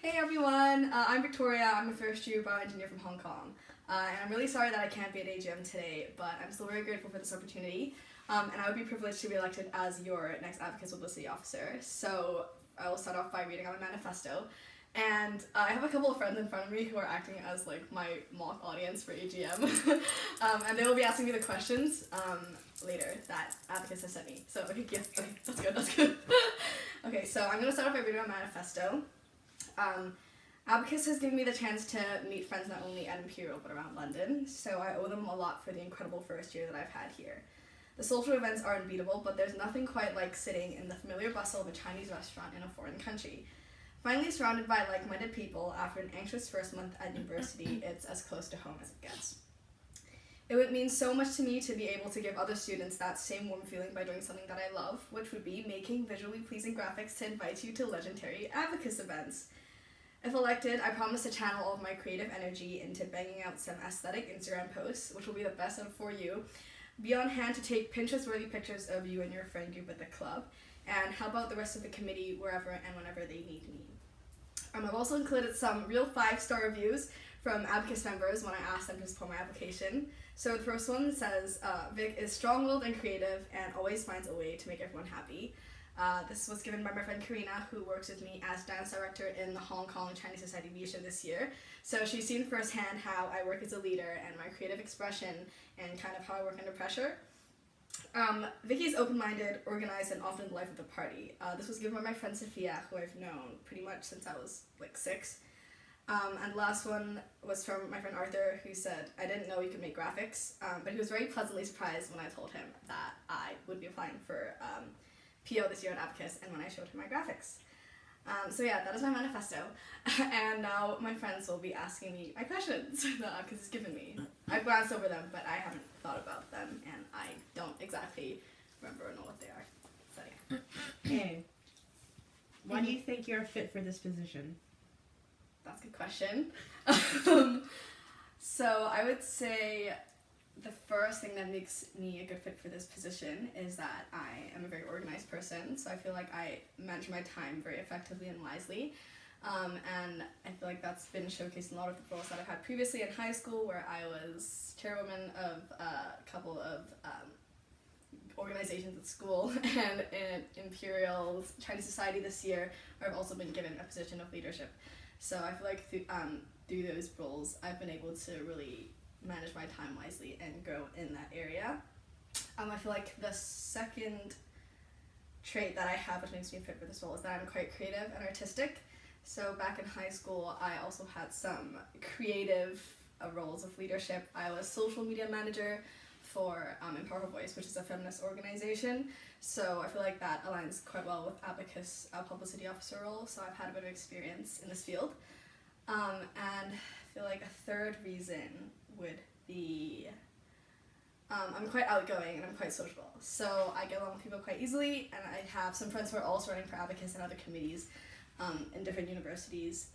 Hey everyone, I'm Victoria. I'm a first-year bioengineer from Hong Kong. And I'm really sorry that I can't be at AGM today, but I'm still very grateful for this opportunity. And I would be privileged to be elected as your next Advocates Publicity Officer. So I will start off by reading out my manifesto. And I have a couple of friends in front of me who are acting as like my mock audience for AGM. And they will be asking me the questions later that Advocates have sent me. So okay, that's good. Okay, so I'm going to start off by reading my manifesto. Abacus has given me the chance to meet friends not only at Imperial but around London, so I owe them a lot for the incredible first year that I've had here. The social events are unbeatable, but there's nothing quite like sitting in the familiar bustle of a Chinese restaurant in a foreign country. Finally surrounded by like-minded people after an anxious first month at university, it's as close to home as it gets. It would mean so much to me to be able to give other students that same warm feeling by doing something that I love, which would be making visually pleasing graphics to invite you to legendary Abacus events. If elected, I promise to channel all of my creative energy into banging out some aesthetic Instagram posts, which will be the best of for you, be on hand to take Pinterest-worthy pictures of you and your friend group at the club, and help out the rest of the committee wherever and whenever they need me. I've also included some real 5-star reviews from Abacus members when I asked them to support my application. So the first one says, Vic is strong-willed and creative and always finds a way to make everyone happy. This was given by my friend Karina, who works with me as dance director in the Hong Kong Chinese Society Show this year. So she's seen firsthand how I work as a leader and my creative expression and kind of how I work under pressure. Vicky's open-minded, organized, and often the life of the party. This was given by my friend Sophia, who I've known pretty much since I was like 6. And the last one was from my friend Arthur, who said, I didn't know you could make graphics, but he was very pleasantly surprised when I told him that I would be applying for PO this year at Abacus, and when I showed him my graphics. So yeah, that is my manifesto. And now my friends will be asking me my questions that Abacus has given me. I've glanced over them, but I haven't thought about them, and I don't exactly remember or know what they are. So yeah. Okay. Why do you think you're fit for this position? That's a good question. So I would say the first thing that makes me a good fit for this position is that I am a very organized person, so I feel like I manage my time very effectively and wisely. And I feel like that's been showcased in a lot of the roles that I've had previously in high school, where I was chairwoman of a couple of organizations at school, and in Imperial's Chinese Society this year, where I've also been given a position of leadership. So I feel like through those roles, I've been able to really manage my time wisely and grow in that area. I feel like the second trait that I have which makes me fit for this role is that I'm quite creative and artistic. So back in high school, I also had some creative roles of leadership. I was social media manager for Empower Voice, which is a feminist organization. So I feel like that aligns quite well with Abacus publicity officer role. So I've had a bit of experience in this field. And I feel like a third reason would be I'm quite outgoing and I'm quite sociable. So I get along with people quite easily, and I have some friends who are also running for Abacus and other committees in different universities.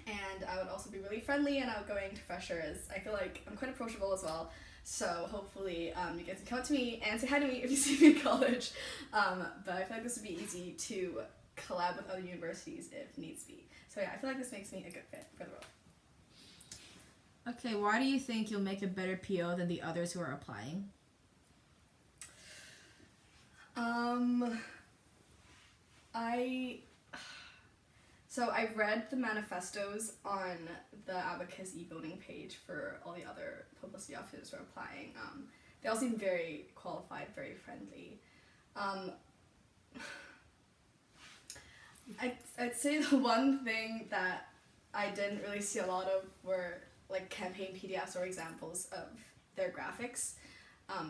And I would also be really friendly and outgoing to freshers. I feel like I'm quite approachable as well. So hopefully you guys can come up to me and say hi to me if you see me in college. But I feel like this would be easy to collab with other universities if needs be. So yeah, I feel like this makes me a good fit for the role. Okay, why do you think you'll make a better PO than the others who are applying? So I've read the manifestos on the Abacus e-voting page for all the other publicity officers who are applying. They all seem very qualified, very friendly. I'd say the one thing that I didn't really see a lot of were like campaign PDFs or examples of their graphics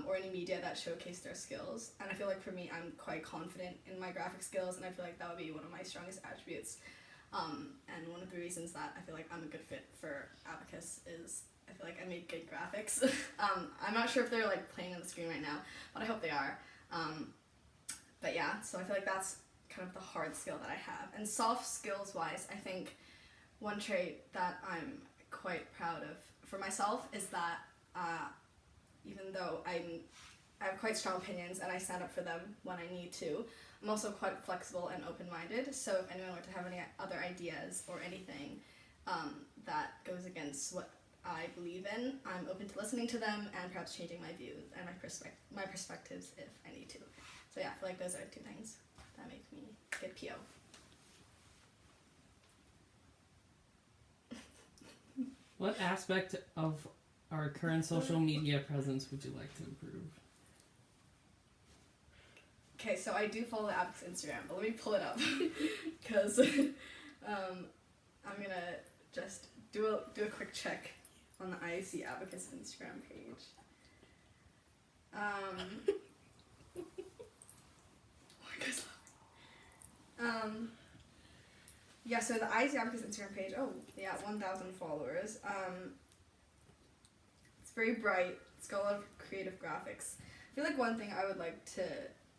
or any media that showcase their skills. And I feel like for me, I'm quite confident in my graphic skills, and I feel like that would be one of my strongest attributes. And one of the reasons that I feel like I'm a good fit for Abacus is I feel like I make good graphics. I'm not sure if they're like playing on the screen right now, but I hope they are. But yeah, so I feel like that's kind of the hard skill that I have. And soft skills wise, I think one trait that I'm quite proud of for myself is that even though I have quite strong opinions and I stand up for them when I need to, I'm also quite flexible and open-minded, so if anyone were to have any other ideas or anything that goes against what I believe in, I'm open to listening to them and perhaps changing my views and my perspectives if I need to. So yeah, I feel like those are two things that make me good PO. What aspect of our current social media presence would you like to improve? Okay, so I do follow Abacus Instagram, but let me pull it up because I'm gonna just do a quick check on the IAC Abacus Instagram page. Oh my gosh. Yeah, so the IAC Abacus Instagram page, 1,000 followers. It's very bright. It's got a lot of creative graphics. I feel like one thing I would like to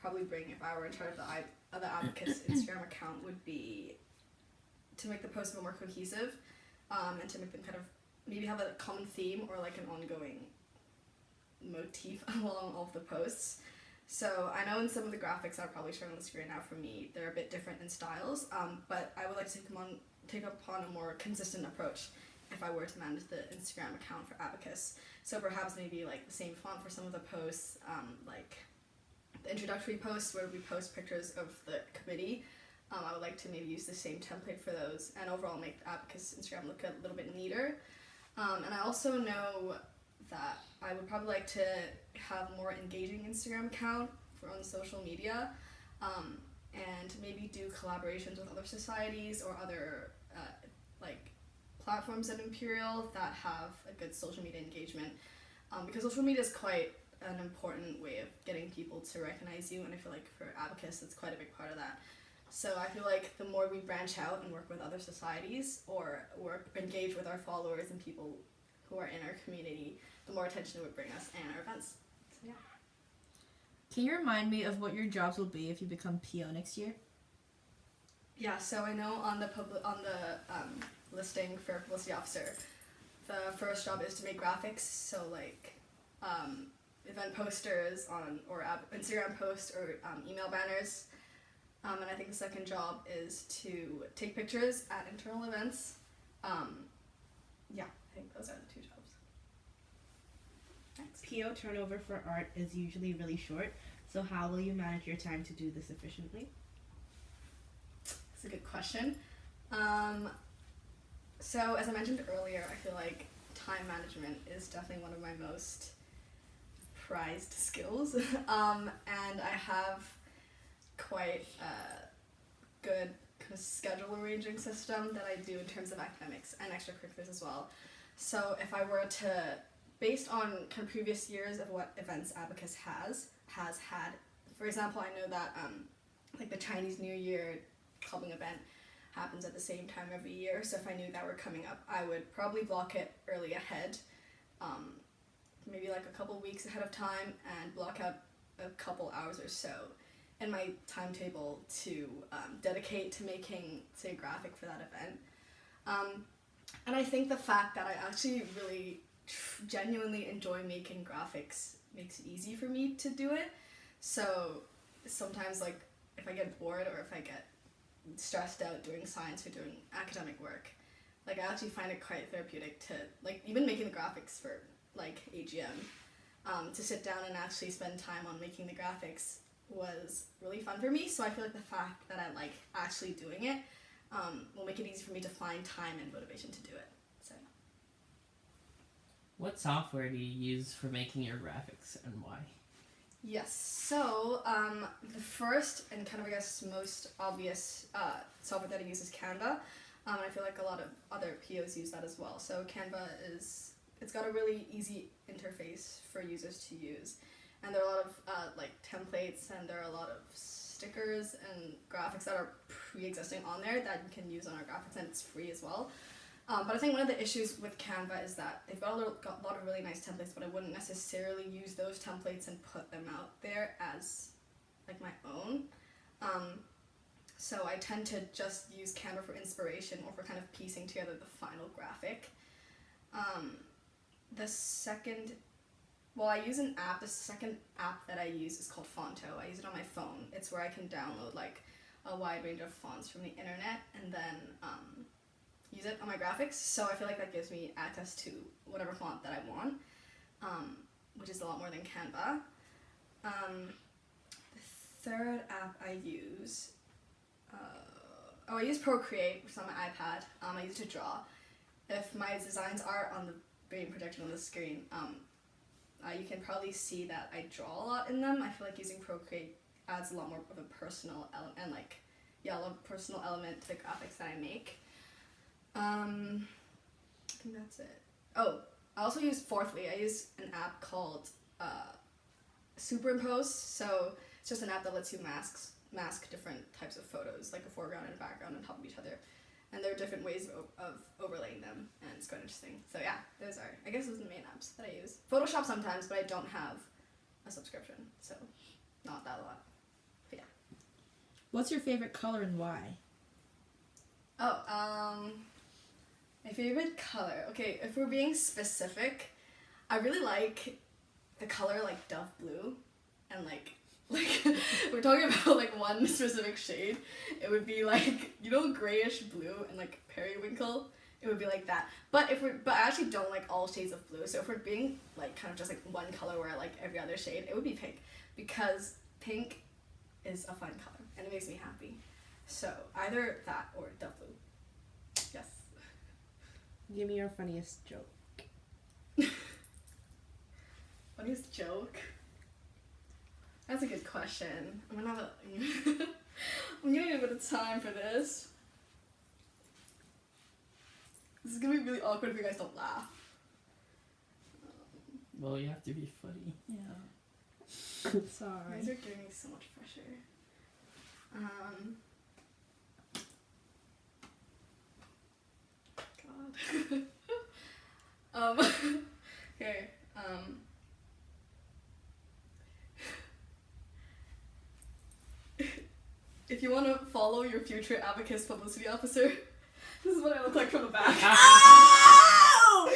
probably bring if I were in charge of the Abacus Instagram account would be to make the posts a bit more cohesive, and to make them kind of maybe have a common theme or like an ongoing motif along all of the posts. So I know in some of the graphics that are probably showing on the screen now for me, they're a bit different in styles, but I would like to take upon a more consistent approach if I were to manage the Instagram account for Abacus. So perhaps maybe like the same font for some of the posts, like the introductory posts where we post pictures of the committee. I would like to maybe use the same template for those and overall make the Abacus Instagram look a little bit neater. And I also know that I would probably like to have more engaging Instagram account on social media, and maybe do collaborations with other societies or other like platforms at Imperial that have a good social media engagement, because social media is quite an important way of getting people to recognize you, and I feel like for Abacus it's quite a big part of that. So I feel like the more we branch out and work with other societies or engage with our followers and people who are in our community, the more attention it would bring us and our events. So yeah. Can you remind me of what your jobs will be if you become PO next year? Yeah, so I know on the listing for publicity officer, the first job is to make graphics, so like event posters or Instagram posts or email banners. And I think the second job is to take pictures at internal events. Yeah, I think those are the two jobs. Thanks. PO turnover for art is usually really short, so how will you manage your time to do this efficiently? That's a good question. So as I mentioned earlier, I feel like time management is definitely one of my most prized skills. And I have quite a good kind of schedule arranging system that I do in terms of academics and extracurriculars as well. So if I were to, based on kind of previous years of what events Abacus has had, for example, I know that like the Chinese New Year clubbing event happens at the same time every year, so if I knew that were coming up, I would probably block it early ahead, maybe like a couple weeks ahead of time, and block out a couple hours or so in my timetable to dedicate to making, say, a graphic for that event. And I think the fact that I actually really genuinely enjoy making graphics makes it easy for me to do it. So sometimes, like, if I get bored or if I get stressed out doing science or doing academic work, like, I actually find it quite therapeutic to, like, even making the graphics for, like, AGM, to sit down and actually spend time on making the graphics was really fun for me. So I feel like the fact that I like actually doing it will make it easy for me to find time and motivation to do it. So What software do you use for making your graphics and why? yes, so the first and kind of, I guess, most obvious software that I use is Canva. And I feel like a lot of other POs use that as well. So Canva it's got a really easy interface for users to use. And there are a lot of like templates, and there are a lot of stickers and graphics that are pre-existing on there that you can use on our graphics, and it's free as well. But I think one of the issues with Canva is that they've got a lot of really nice templates, but I wouldn't necessarily use those templates and put them out there as like my own. So I tend to just use Canva for inspiration or for kind of piecing together the final graphic. The second Well, I use an app. The second app that I use is called Fonto. I use it on my phone. It's where I can download like a wide range of fonts from the internet and then use it on my graphics. So I feel like that gives me access to whatever font that I want, which is a lot more than Canva. The third app I use, I use Procreate, which is on my iPad. I use it to draw. If my designs are on the being projected on the screen, you can probably see that I draw a lot in them. I feel like using Procreate adds a lot more of a personal element and a personal element to the graphics that I make. I think that's it. Oh, I also use fourthly. I use an app called Superimpose. So it's just an app that lets you mask different types of photos, like a foreground and a background on top of each other. And there are different ways of overlaying them, and it's quite interesting. So yeah, those are the main apps that I use. Photoshop sometimes, but I don't have a subscription, so not that a lot. But yeah. What's your favorite color and why? Oh, my favorite color. Okay, if we're being specific, I really like the color like Dove Blue, and like we're talking about like one specific shade, it would be like, you know, grayish blue and like periwinkle. It would be like that. But I actually don't like all shades of blue. So if we're being like kind of just like one color where I like every other shade, it would be pink, because pink is a fun color and it makes me happy. So either that or Dove Blue. Yes. Give me your funniest joke. Funniest joke? That's a good question. I'm gonna need a bit of time for this. This is gonna be really awkward if you guys don't laugh. Well, you have to be funny. Yeah. You Sorry. guys are giving me so much pressure. God. Okay. If you want to follow your future Abacus publicity officer, this is what I look like from the back. Oh!